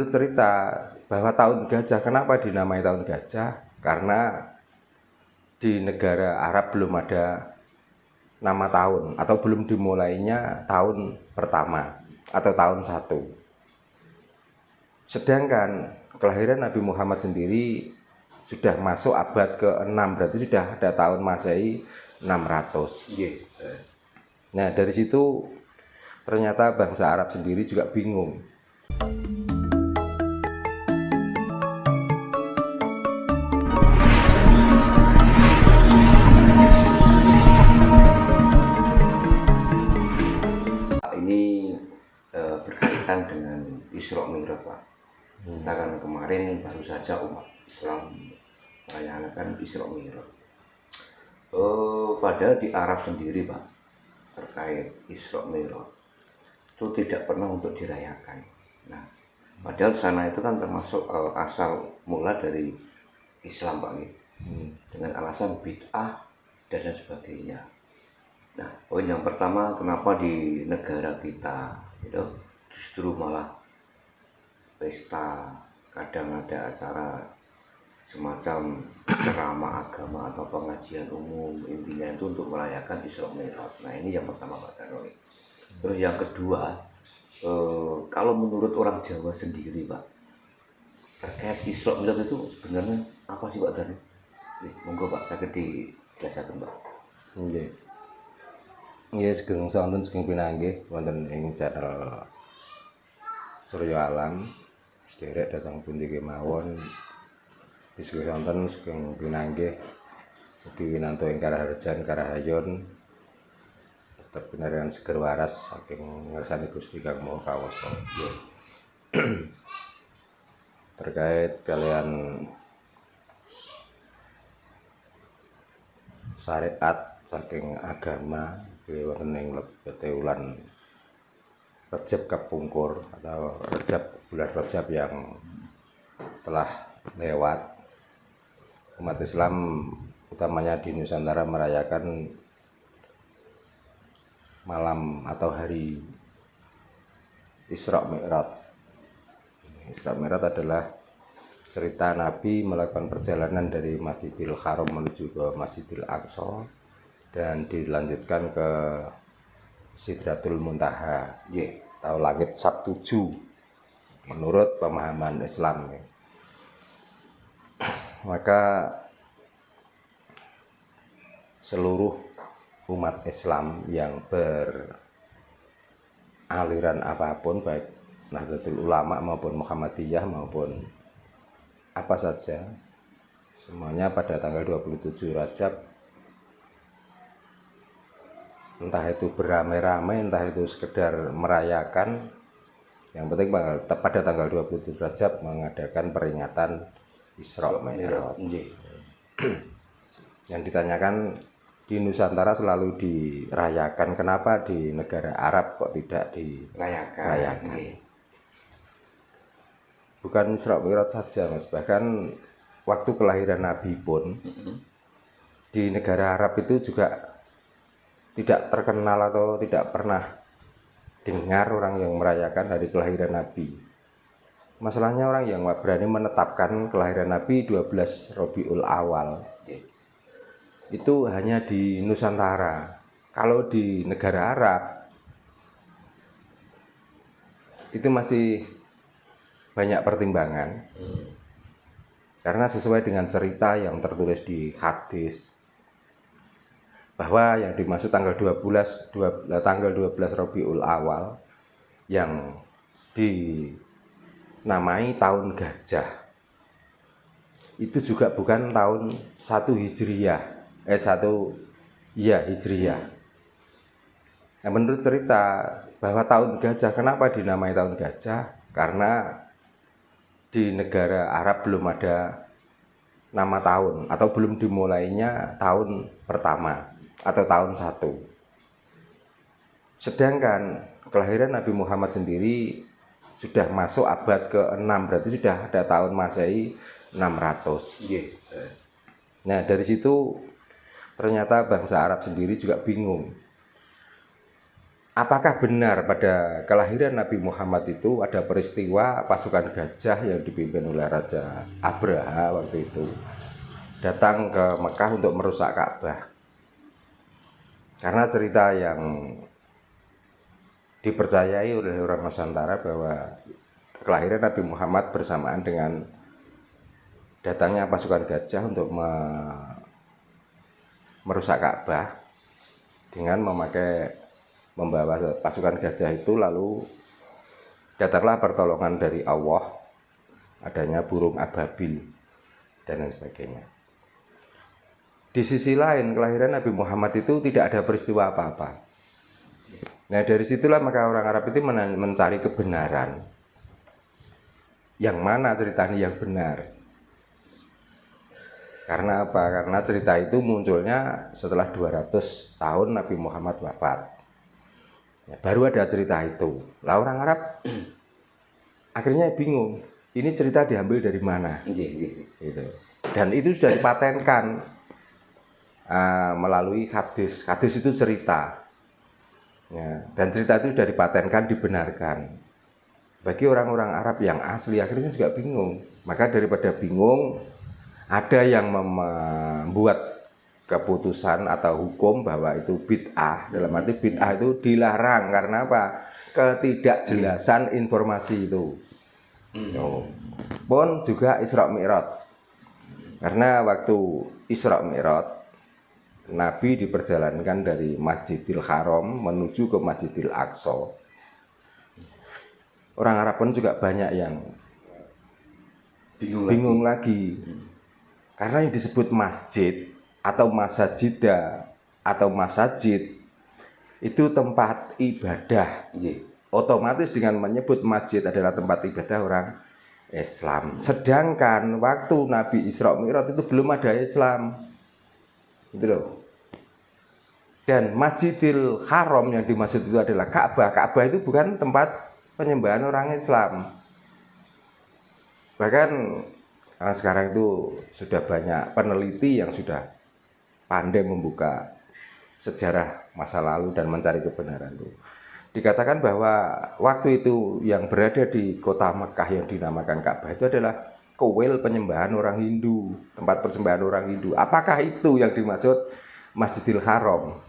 menurut cerita bahwa tahun gajah, kenapa dinamai tahun gajah? Karena di negara Arab belum ada nama tahun atau belum dimulainya tahun pertama atau tahun 1. Sedangkan kelahiran Nabi Muhammad sendiri sudah masuk abad ke-6, berarti sudah ada tahun Masehi 600. Nah, dari situ ternyata bangsa Arab sendiri juga bingung. Ini berkaitan dengan Isra Mi'raj, Pak. Kita kan kemarin baru saja umat Islam merayakan Isra Mi'raj. Padahal di Arab sendiri, Pak, terkait Isra Mi'raj itu tidak pernah untuk dirayakan. Nah, padahal sana itu kan termasuk asal mula dari Islam, Pak, dengan alasan bid'ah dan lain sebagainya. Nah, poin yang pertama, kenapa di negara kita itu justru malah pesta, kadang ada acara semacam ceramah agama atau pengajian umum, intinya itu untuk merayakan Isra Mi'raj. Nah, ini yang pertama, Pak Daroni. Terus yang kedua, kalau menurut orang Jawa sendiri, Pak, terkait Isra Mi'raj itu sebenarnya apa sih, Pak Daroni? Monggo, Pak, saged dijelaskan, Pak. Ya, sugeng sonten sugeng pinanggih wonten ing channel Surya Alam. Sederek datang pundi kemawon. Sugeng sonten sugeng pinanggih mugi winanto ing karaharjan karahayon tetep pinaringan seger waras saking ngersani Gusti Kang Maha Kawasa. Terkait kalian syariat saking agama wonten ing lebete wulan Rejab kepungkur atau bulan Rejab yang telah lewat, umat Islam utamanya di Nusantara merayakan malam atau hari Isra Mi'raj. Isra Mi'raj adalah cerita Nabi melakukan perjalanan dari Masjidil Haram menuju ke Masjidil Aqsa dan dilanjutkan ke Sidratul Muntaha atau langit Sab-7 menurut pemahaman Islam. Maka seluruh umat Islam yang beraliran apapun, baik Nahdlatul Ulama maupun Muhammadiyah maupun apa saja, semuanya pada tanggal 27 Rajab, entah itu beramai-ramai, entah itu sekedar merayakan, yang penting pada tanggal 27 Rajab mengadakan peringatan Isra Mi'raj. Yang ditanyakan, di Nusantara selalu dirayakan, kenapa di negara Arab kok tidak dirayakan? Bukan Isra Mi'raj saja, Mas, bahkan waktu kelahiran Nabi pun di negara Arab itu juga tidak terkenal atau tidak pernah dengar orang yang merayakan hari kelahiran Nabi. Masalahnya orang yang berani menetapkan kelahiran Nabi 12 Rabiul Awal itu hanya di Nusantara. Kalau di negara Arab itu masih banyak pertimbangan, karena sesuai dengan cerita yang tertulis di hadis bahwa yang dimaksud tanggal 12 Rabiul Awal yang dinamai tahun gajah itu juga bukan tahun 1 Hijriyah. Nah, menurut cerita bahwa tahun gajah, kenapa dinamai tahun gajah? Karena di negara Arab belum ada nama tahun atau belum dimulainya tahun pertama atau tahun 1. Sedangkan kelahiran Nabi Muhammad sendiri sudah masuk abad ke-6, berarti sudah ada tahun Masehi 600. Nah, dari situ ternyata bangsa Arab sendiri juga bingung. apakah benar pada kelahiran Nabi Muhammad itu ada peristiwa pasukan gajah yang dipimpin oleh Raja Abraha waktu itu datang ke Mekah untuk merusak Ka'bah? Karena cerita yang dipercayai oleh orang Nusantara bahwa kelahiran Nabi Muhammad bersamaan dengan datangnya pasukan gajah untuk merusak Ka'bah dengan membawa pasukan gajah itu, lalu datanglah pertolongan dari Allah, adanya burung ababil dan lain sebagainya. Di sisi lain, kelahiran Nabi Muhammad itu tidak ada peristiwa apa-apa. Nah, dari situlah maka orang Arab itu mencari kebenaran. Yang mana cerita ini yang benar? Karena apa? Karena cerita itu munculnya setelah 200 tahun Nabi Muhammad wafat. Ya, baru ada cerita itu. Lah orang Arab akhirnya bingung. Ini cerita diambil dari mana? Gitu. Dan itu sudah dipatenkan melalui hadis. Hadis itu cerita. Ya, dan cerita itu sudah dipatenkan, dibenarkan. Bagi orang-orang Arab yang asli akhirnya juga bingung. Maka daripada bingung, ada yang membuat keputusan atau hukum bahwa itu bid'ah. Dalam arti bid'ah itu dilarang karena apa? Ketidakjelasan informasi itu. Pun juga Isra Mi'raj. Karena waktu Isra Mi'raj, Nabi diperjalankan dari Masjidil Haram menuju ke Masjidil Aqsa. Orang Arab pun juga banyak yang bingung lagi. Karena yang disebut masjid atau masajida atau masajid itu tempat ibadah. Otomatis dengan menyebut masjid adalah tempat ibadah orang Islam. Sedangkan waktu Nabi Isra Mi'raj itu belum ada Islam. Gitu loh. Dan Masjidil Haram yang dimaksud itu adalah Ka'bah. Ka'bah itu bukan tempat penyembahan orang Islam. Bahkan sekarang itu sudah banyak peneliti yang sudah pandai membuka sejarah masa lalu dan mencari kebenaran itu. Dikatakan bahwa waktu itu yang berada di kota Mekah yang dinamakan Ka'bah itu adalah kuil penyembahan orang Hindu, tempat persembahan orang Hindu. Apakah itu yang dimaksud Masjidil Haram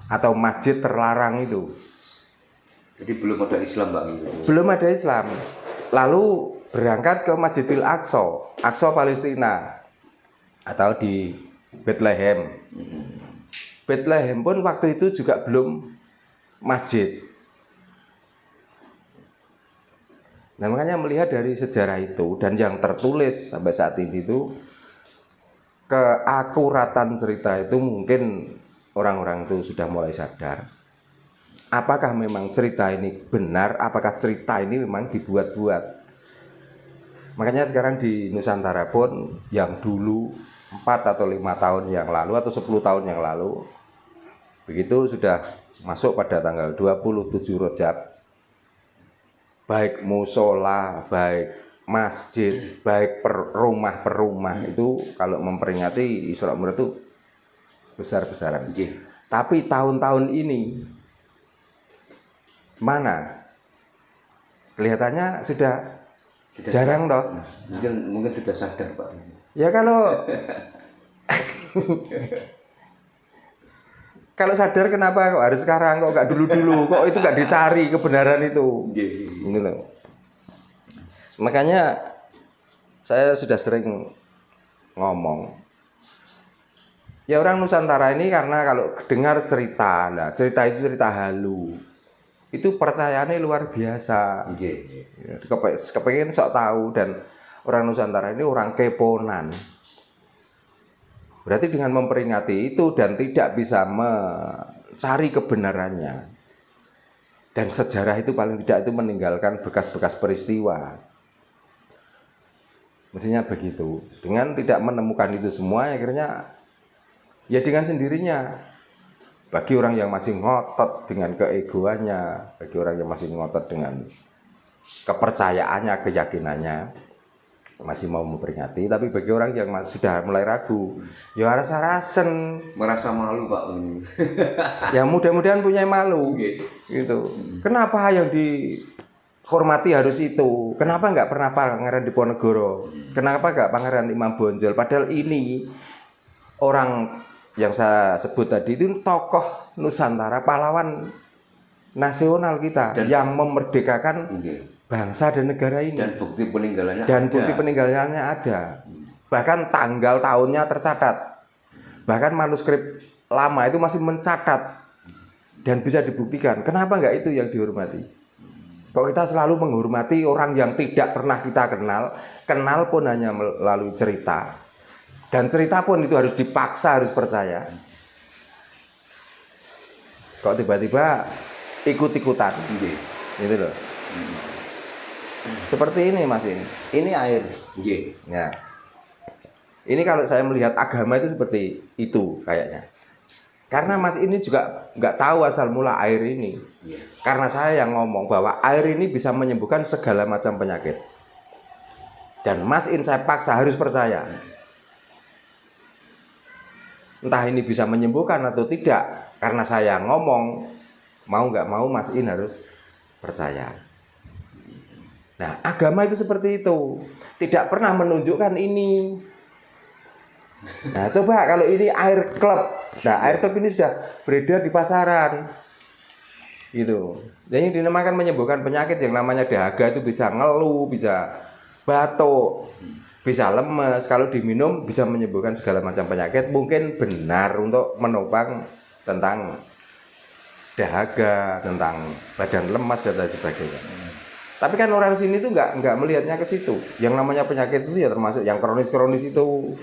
atau masjid terlarang itu? Jadi belum ada Islam, Pak. Belum ada Islam. Lalu berangkat ke Masjidil Aqsa, Aqsa Palestina atau di Bethlehem. Bethlehem pun waktu itu juga belum masjid. Nah, makanya melihat dari sejarah itu dan yang tertulis sampai saat ini itu, keakuratan cerita itu mungkin orang-orang itu sudah mulai sadar. Apakah memang cerita ini benar? Apakah cerita ini memang dibuat-buat? Makanya sekarang di Nusantara pun yang dulu 4 atau 5 tahun yang lalu atau 10 tahun yang lalu, begitu sudah masuk pada tanggal 27 Rajab, baik musola, baik masjid, baik per rumah itu kalau memperingati Isra Mi'raj itu besar-besaran. Tapi tahun-tahun ini mana? Kelihatannya sudah jarang toh. Mungkin sudah sadar, Pak. Ya kalau kalau sadar kenapa kok harus sekarang, kok nggak dulu-dulu, kok itu nggak dicari kebenaran itu. Ini loh. Makanya saya sudah sering ngomong, ya orang Nusantara ini karena kalau dengar cerita, nah cerita itu cerita halu, itu percayaannya luar biasa. Kepengen sok tahu, dan orang Nusantara ini orang keponan. Berarti dengan memperingati itu dan tidak bisa mencari kebenarannya, dan sejarah itu paling tidak itu meninggalkan bekas-bekas peristiwa. Mestinya begitu. Dengan tidak menemukan itu semua, akhirnya ya dengan sendirinya. Bagi orang yang masih ngotot dengan keegoannya, bagi orang yang masih ngotot dengan kepercayaannya, keyakinannya, masih mau memperingati, tapi bagi orang yang sudah mulai ragu, ya rasa-rasen, Merasa malu Pak ini. ya mudah-mudahan punya malu, gitu. Kenapa yang dihormati harus itu? Kenapa nggak pernah Pangeran Diponegoro? Kenapa nggak Pangeran Imam Bonjol? Padahal ini orang yang saya sebut tadi itu tokoh Nusantara, pahlawan nasional kita yang memerdekakan bangsa dan negara ini. Dan bukti peninggalannya ada. Bahkan tanggal tahunnya tercatat. Bahkan manuskrip lama itu masih mencatat dan bisa dibuktikan. Kenapa nggak itu yang dihormati? Kok kita selalu menghormati orang yang tidak pernah kita kenal pun hanya melalui cerita. Dan cerita pun itu harus dipaksa, harus percaya. Kok tiba-tiba ikut-ikutan, gitu loh. Seperti ini Mas ini. Ini air. Ya. Ini kalau saya melihat agama itu seperti itu kayaknya. Karena Mas ini juga nggak tahu asal mula air ini. Karena saya yang ngomong bahwa air ini bisa menyembuhkan segala macam penyakit. Dan Mas In saya paksa harus percaya. Entah ini bisa menyembuhkan atau tidak. Karena saya ngomong, mau nggak mau Mas In harus percaya. Nah, agama itu seperti itu. Tidak pernah menunjukkan ini. Nah, coba kalau ini air klub. Nah, air klub ini sudah beredar di pasaran. Gitu. Dan yang dinamakan menyembuhkan penyakit yang namanya dahaga itu bisa ngeluh, bisa batuk, bisa lemes. Kalau diminum bisa menyembuhkan segala macam penyakit. Mungkin benar untuk menopang tentang dahaga, tentang badan lemas dan lain sebagainya. Tapi kan orang sini tuh nggak melihatnya ke situ. Yang namanya penyakit itu ya termasuk yang kronis-kronis itu.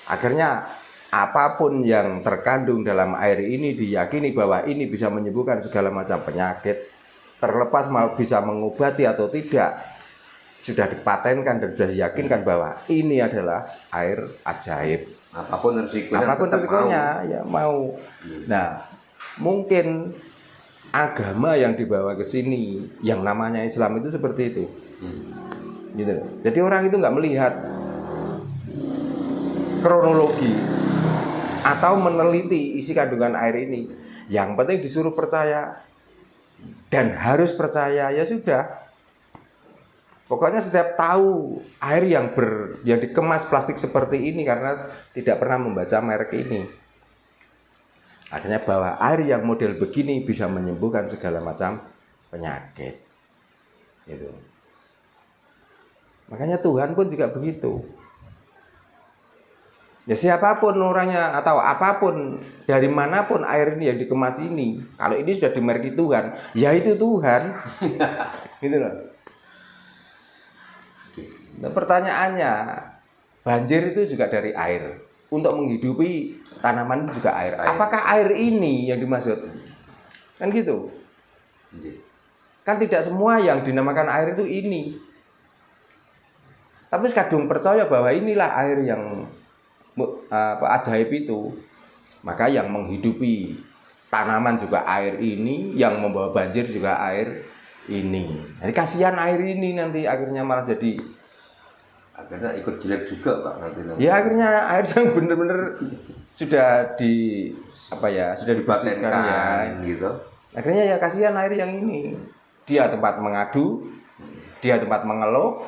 Akhirnya apapun yang terkandung dalam air ini diyakini bahwa ini bisa menyembuhkan segala macam penyakit. Terlepas mau bisa mengobati atau tidak. Sudah dipatenkan dan sudah diyakinkan bahwa ini adalah air ajaib. Apapun resikonya ya mau. Nah, mungkin agama yang dibawa ke sini yang namanya Islam itu seperti itu. Gitu. Jadi orang itu nggak melihat kronologi atau meneliti isi kandungan air ini. Yang penting disuruh percaya dan harus percaya, ya sudah. Pokoknya setiap tahu air yang dikemas plastik seperti ini karena tidak pernah membaca merek ini. Akhirnya bahwa air yang model begini bisa menyembuhkan segala macam penyakit. Gitu. Makanya Tuhan pun juga begitu. Ya siapapun orangnya atau apapun dari manapun air ini yang dikemas ini, kalau ini sudah dimerki Tuhan, ya itu Tuhan. Gitu loh. Nah, pertanyaannya, banjir itu juga dari air. Untuk menghidupi tanaman itu juga air. Apakah air ini yang dimaksud? Kan gitu. Kan tidak semua yang dinamakan air itu ini. Tapi kadung percaya bahwa inilah air yang ajaib itu. Maka yang menghidupi tanaman juga air ini, yang membawa banjir juga air ini. Jadi kasihan air ini nanti akhirnya malah jadi ikut jelek juga Pak nanti. Ya akhirnya air yang benar-benar sudah sudah dibersihkan ya gitu. Akhirnya ya kasihan air yang ini. Dia tempat mengadu, dia tempat mengeluh,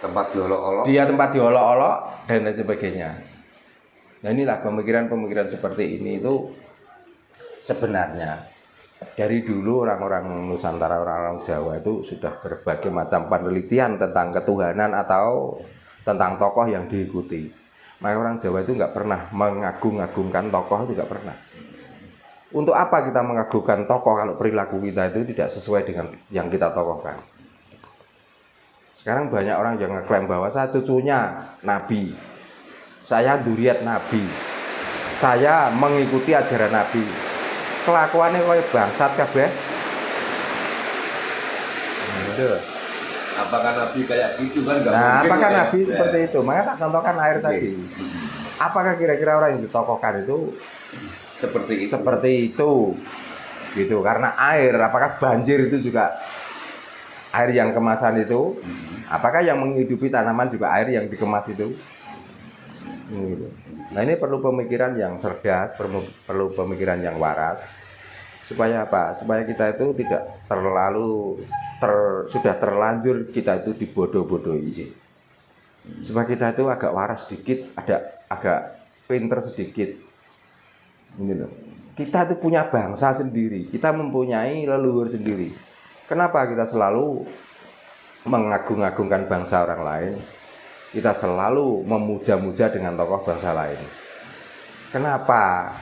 tempat diolok-olok dan lain sebagainya. Nah inilah pemikiran-pemikiran seperti ini itu sebenarnya dari dulu orang-orang Nusantara, orang-orang Jawa itu sudah berbagai macam penelitian tentang ketuhanan atau tentang tokoh yang diikuti. Maka orang Jawa itu nggak pernah mengagung-agungkan tokoh, itu nggak pernah. Untuk apa kita mengagungkan tokoh kalau perilaku kita itu tidak sesuai dengan yang kita tokohkan? Sekarang banyak orang yang ngeklaim bahwa saya cucunya Nabi, saya dzurriat Nabi, saya mengikuti ajaran Nabi. Kelakuannya kayak bangsat kabeh. Apakah Nabi kayak gitu kan? Nah, apakah Nabi seperti itu? Maka tak contohkan air tadi. Apakah kira-kira orang yang ditokohkan itu seperti itu? Gitu. Karena air, apakah banjir itu juga air yang kemasan itu? Apakah yang menghidupi tanaman juga air yang dikemas itu? Gitu. Nah ini perlu pemikiran yang cerdas, perlu pemikiran yang waras. Supaya apa? Supaya kita itu tidak terlalu sudah terlanjur kita itu dibodoh-bodohi. Supaya kita itu agak waras sedikit, agak pinter sedikit. Ini loh. Kita itu punya bangsa sendiri, kita mempunyai leluhur sendiri. Kenapa kita selalu mengagung-agungkan bangsa orang lain? Kita selalu memuja-muja dengan tokoh bangsa lain. Kenapa?